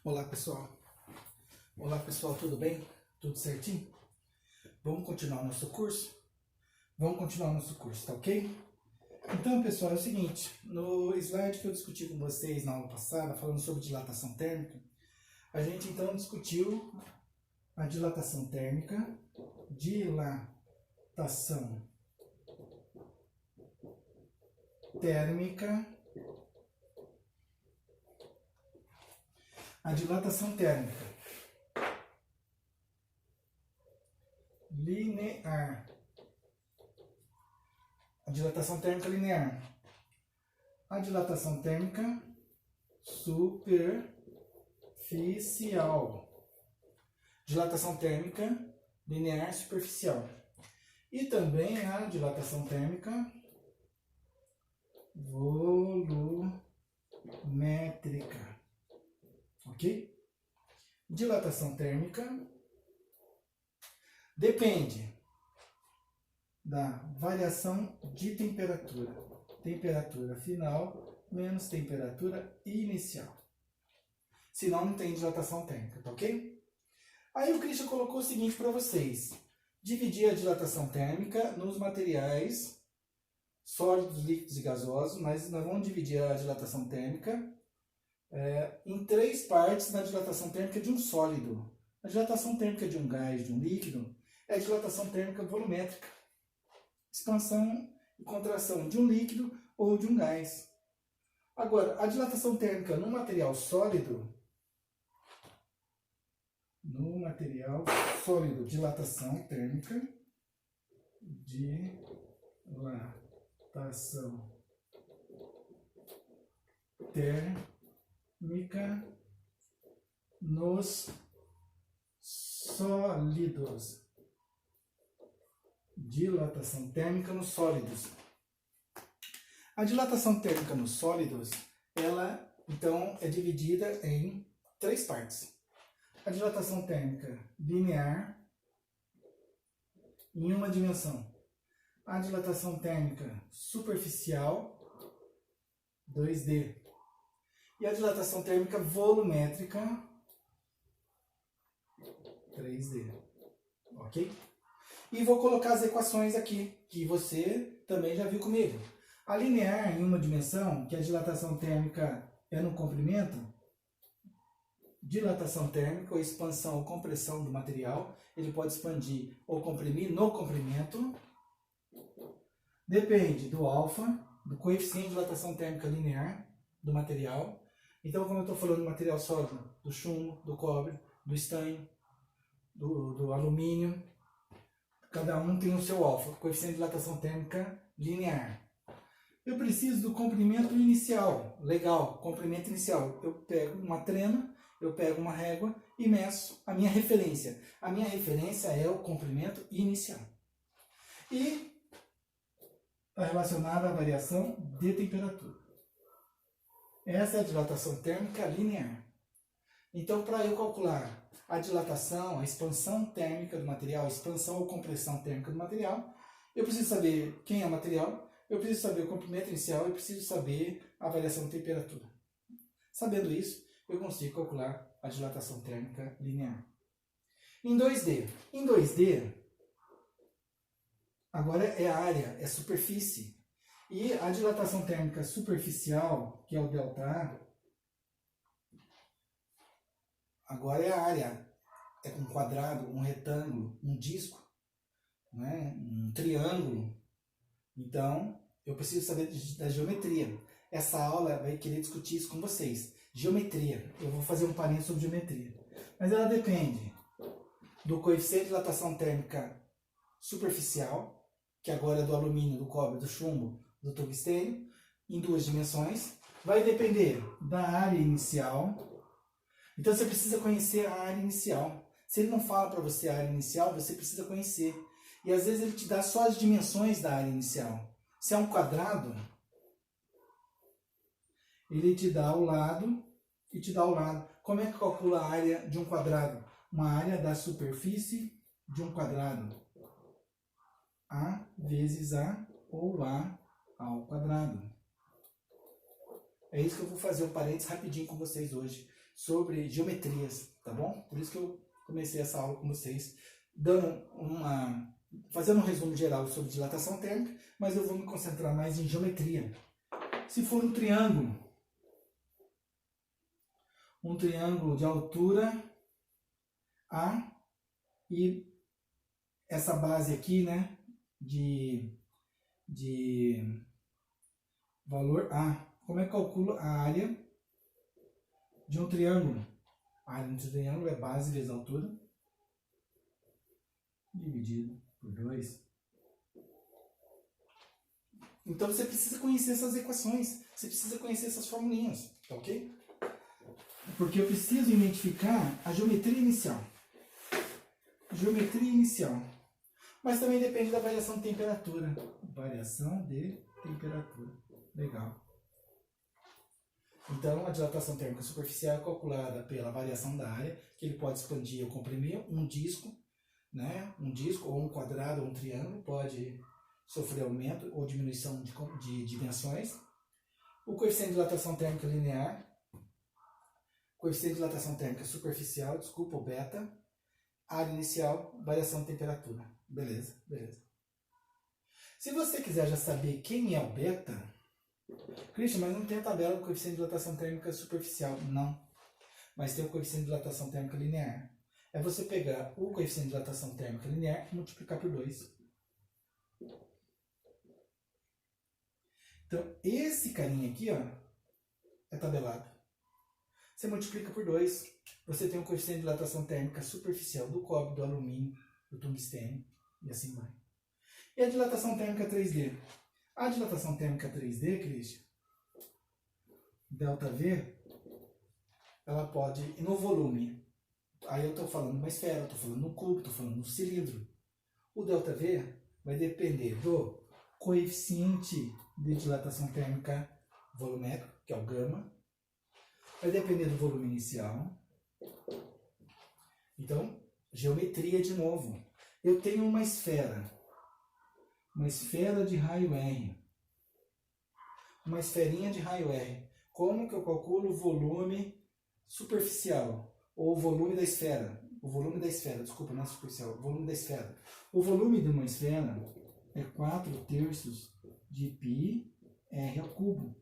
Olá pessoal, tudo bem? Tudo certinho? Vamos continuar o nosso curso? Tá ok? Então pessoal, é o seguinte, no slide que eu discuti com vocês na aula passada, falando sobre dilatação térmica, a gente então discutiu a dilatação térmica, a dilatação térmica linear, a dilatação térmica superficial, dilatação térmica linear superficial, e também a dilatação térmica volumétrica, ok? Dilatação térmica depende da variação de temperatura, temperatura final menos temperatura inicial. Senão não tem dilatação térmica, tá ok? Aí o Christian colocou o seguinte para vocês: dividir a dilatação térmica nos materiais sólidos, líquidos e gasosos, mas nós vamos dividir a dilatação térmica em três partes na dilatação térmica de um sólido. A dilatação térmica de um gás, de um líquido, é a dilatação térmica volumétrica. Expansão e contração de um líquido ou de um gás. Agora, a dilatação térmica no material sólido, dilatação térmica nos sólidos. Dilatação térmica nos sólidos. A dilatação térmica nos sólidos, ela então é dividida em três partes. A dilatação térmica linear, em uma dimensão. A dilatação térmica superficial, 2D. E a dilatação térmica volumétrica, 3D. Ok? E vou colocar as equações aqui, que você também já viu comigo. A linear, em uma dimensão, que a dilatação térmica é no comprimento, dilatação térmica, ou expansão ou compressão do material, ele pode expandir ou comprimir no comprimento, depende do alfa, do coeficiente de dilatação térmica linear do material. Então, como eu estou falando do material sólido, do chumbo, do cobre, do estanho, do alumínio, cada um tem o seu alfa, coeficiente de dilatação térmica linear. Eu preciso do comprimento inicial, legal, comprimento inicial. Eu pego uma trena, eu pego uma régua e meço a minha referência. A minha referência é o comprimento inicial. E está relacionada à variação de temperatura. Essa é a dilatação térmica linear. Então, para eu calcular a dilatação, a expansão térmica do material, a expansão ou compressão térmica do material, eu preciso saber quem é o material, eu preciso saber o comprimento inicial, eu preciso saber a variação de temperatura. Sabendo isso, eu consigo calcular a dilatação térmica linear. Em 2D. Em 2D, agora é área, é superfície. E a dilatação térmica superficial, que é o ΔA, agora é a área. É um quadrado, um retângulo, um disco, né? Um triângulo. Então, eu preciso saber da geometria. Essa aula vai querer discutir isso com vocês. Geometria. Eu vou fazer um parênteses sobre geometria. Mas ela depende do coeficiente de dilatação térmica superficial, que agora é do alumínio, do cobre, do chumbo, do tungstênio, em duas dimensões. Vai depender da área inicial. Então você precisa conhecer a área inicial. Se ele não fala para você a área inicial, você precisa conhecer. E às vezes ele te dá só as dimensões da área inicial. Se é um quadrado, ele te dá o lado e te dá o lado. Como é que calcula a área de um quadrado? Uma área da superfície de um quadrado. A vezes A ou A ao quadrado. É isso que eu vou fazer um parênteses rapidinho com vocês hoje. sobre geometrias, tá bom? Por isso que eu comecei essa aula com vocês, fazendo um resumo geral sobre dilatação térmica, mas eu vou me concentrar mais em geometria. Se for um triângulo de altura A e essa base aqui, né, de valor A, como é que eu calculo a área de um triângulo? A área de um triângulo é base vezes altura, dividido por 2. Então você precisa conhecer essas equações, você precisa conhecer essas formulinhas, tá ok? Porque eu preciso identificar a geometria inicial. Geometria inicial. Mas também depende da variação de temperatura. Variação de temperatura. Legal. Então, a dilatação térmica superficial é calculada pela variação da área, que ele pode expandir ou comprimir. Um disco, né? Um disco, ou um quadrado, ou um triângulo, pode sofrer aumento ou diminuição de dimensões. O coeficiente de dilatação térmica linear. Coeficiente de dilatação térmica superficial, o beta. Área inicial, variação de temperatura. Beleza, beleza. Se você quiser já saber quem é o beta, Christian, mas não tem a tabela do coeficiente de dilatação térmica superficial. Não. Mas tem o coeficiente de dilatação térmica linear. É você pegar o coeficiente de dilatação térmica linear e multiplicar por 2. Então, esse carinha aqui, ó, é tabelado. Você multiplica por 2, você tem o coeficiente de dilatação térmica superficial do cobre, do alumínio, do tungstênio, e assim vai. E a dilatação térmica 3D? A dilatação térmica 3D, Christian, ΔV, ela pode, no volume, aí eu estou falando uma esfera, estou falando no cubo, estou falando no cilindro. O ΔV vai depender do coeficiente de dilatação térmica volumétrico, que é o gama, vai depender do volume inicial. Então, geometria de novo. Eu tenho uma esfera de raio R, uma esferinha de raio R. Como que eu calculo o volume superficial, ou o volume da esfera? O volume da esfera, desculpa, não é superficial, o volume da esfera. O volume de uma esfera é 4/3 de π r ao cubo.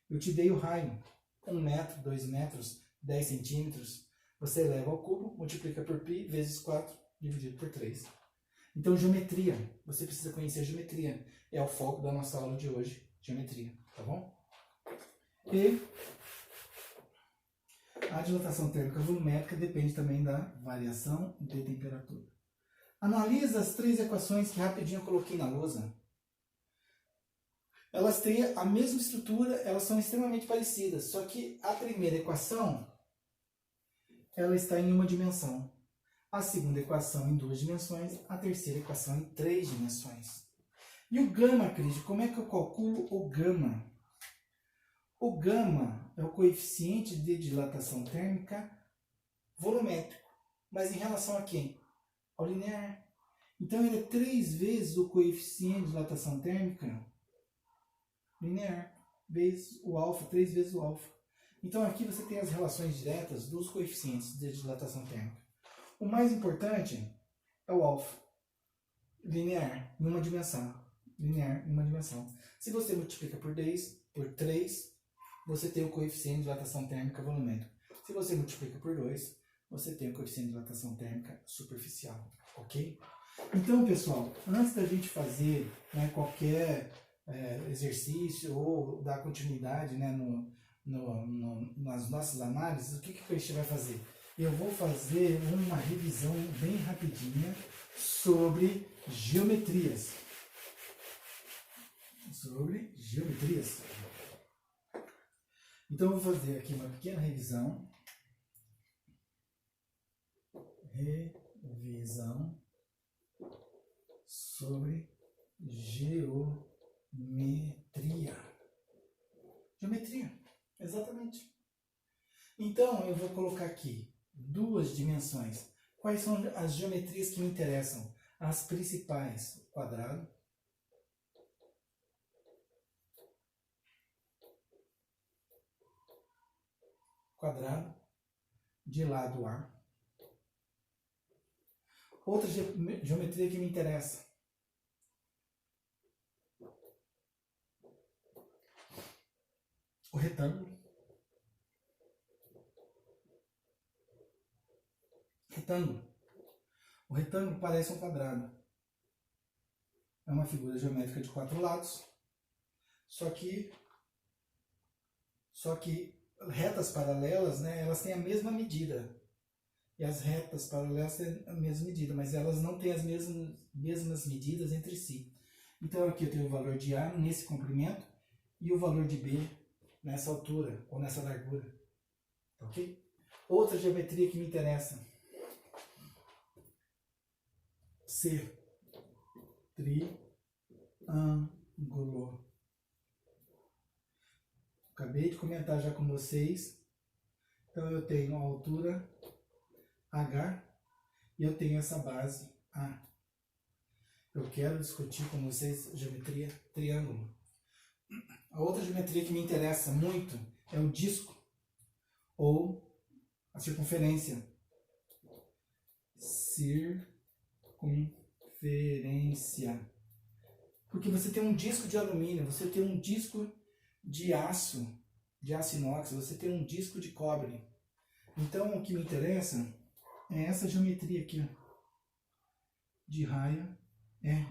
Eu te dei o raio, 1 metro, 2 metros, 10 centímetros. Você eleva ao cubo, multiplica por π vezes 4, dividido por 3. Então, geometria. Você precisa conhecer a geometria. É o foco da nossa aula de hoje, geometria, tá bom? E a dilatação térmica volumétrica depende também da variação de temperatura. Analisa as 3 equações que rapidinho eu coloquei na lousa. Elas têm a mesma estrutura, elas são extremamente parecidas, só que a primeira equação, ela está em uma dimensão. A segunda equação em 2 dimensões, a terceira equação em 3 dimensões. E o gama, Cris, como é que eu calculo o gama? O gama é o coeficiente de dilatação térmica volumétrico. Mas em relação a quem? Ao linear. Então ele é 3 vezes o coeficiente de dilatação térmica linear, vezes o alfa, 3 vezes o alfa. Então aqui você tem as relações diretas dos coeficientes de dilatação térmica. O mais importante é o alfa, linear, em uma dimensão. Linear, em uma dimensão. Se você multiplica por 3, você tem o coeficiente de dilatação térmica volumétrica. Se você multiplica por 2, você tem o coeficiente de dilatação térmica superficial. Ok? Então, pessoal, antes da gente fazer, né, qualquer exercício ou dar continuidade, né, nas nossas análises, o que a gente vai fazer? Eu vou fazer uma revisão bem rapidinha sobre geometrias. Então, eu vou fazer aqui uma pequena revisão. Sobre geometria. Geometria, exatamente. Então, eu vou colocar aqui 2 dimensões. Quais são as geometrias que me interessam? As principais: quadrado, quadrado de lado A. Outra geometria que me interessa. O retângulo. O retângulo parece um quadrado. É uma figura geométrica de 4 lados. Só que retas paralelas, né, elas têm a mesma medida. E as retas paralelas têm a mesma medida, mas elas não têm as mesmas medidas entre si. Então aqui eu tenho o valor de A nesse comprimento e o valor de B nessa altura ou nessa largura. Ok? Outra geometria que me interessa. C. Triângulo. Acabei de comentar já com vocês. Então eu tenho a altura H e eu tenho essa base A. Eu quero discutir com vocês geometria triângulo. A outra geometria que me interessa muito é o disco ou a circunferência. Circunferência. Porque você tem um disco de alumínio, você tem um disco de aço inox, você tem um disco de cobre. Então o que me interessa é essa geometria aqui, ó, de raio R.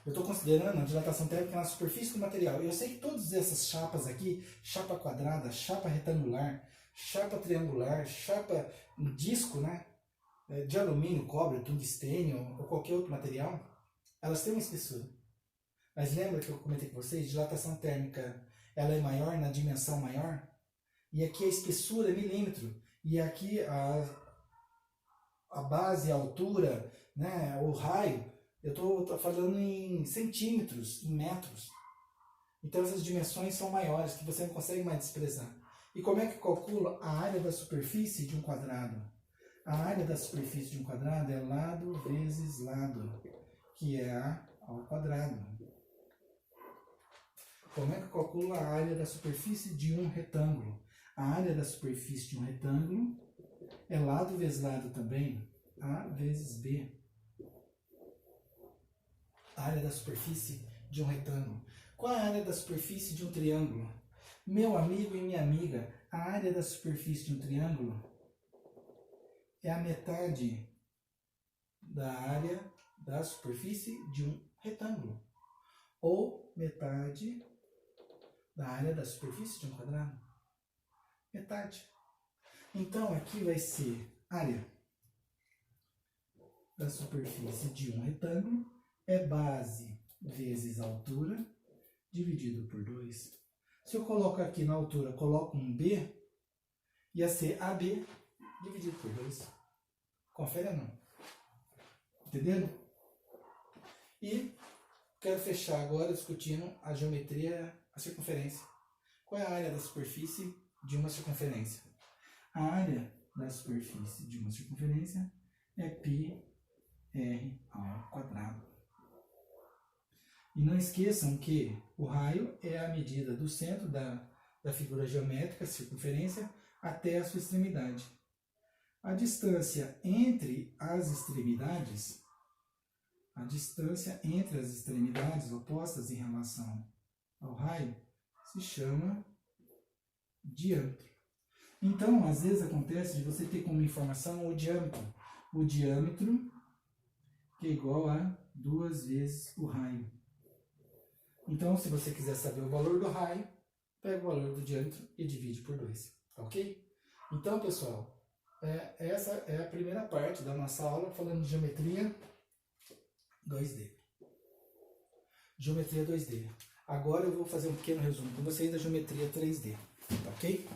Eu estou considerando a dilatação térmica na superfície do material. Eu sei que todas essas chapas aqui, chapa quadrada, chapa retangular, chapa triangular, chapa disco, né, de alumínio, cobre, tungstênio ou qualquer outro material, elas têm uma espessura. Mas lembra que eu comentei com vocês, dilatação térmica ela é maior na dimensão maior? E aqui a espessura é milímetro. E aqui a base, a altura, né, o raio, eu estou falando em centímetros, em metros. Então essas dimensões são maiores, que você não consegue mais desprezar. E como é que calcula a área da superfície de um quadrado? A área da superfície de um quadrado é lado vezes lado, que é A ao quadrado. Como é que calcula a área da superfície de um retângulo? A área da superfície de um retângulo é lado vezes lado também, A vezes B. A área da superfície de um retângulo. Qual é a área da superfície de um triângulo? Meu amigo e minha amiga, a área da superfície de um triângulo é a metade da área da superfície de um retângulo. Ou metade da área da superfície de um quadrado. Metade. Então aqui vai ser área da superfície de um retângulo é base vezes altura dividido por 2. Se eu coloco aqui na altura, coloco um B, ia ser AB dividido por 2. Confere ou não? Entendendo? E quero fechar agora discutindo a geometria, a circunferência. Qual é a área da superfície de uma circunferência? A área da superfície de uma circunferência é πr ao quadrado. E não esqueçam que o raio é a medida do centro da figura geométrica, circunferência, até a sua extremidade. A distância entre as extremidades opostas em relação ao raio se chama diâmetro. Então, às vezes acontece de você ter como informação o diâmetro. O diâmetro que é igual a 2 vezes o raio. Então, se você quiser saber o valor do raio, pega o valor do diâmetro e divide por 2. Ok? Então, pessoal, essa é a primeira parte da nossa aula falando de geometria 2D. Geometria 2D. Agora eu vou fazer um pequeno resumo com vocês da geometria 3D. Ok?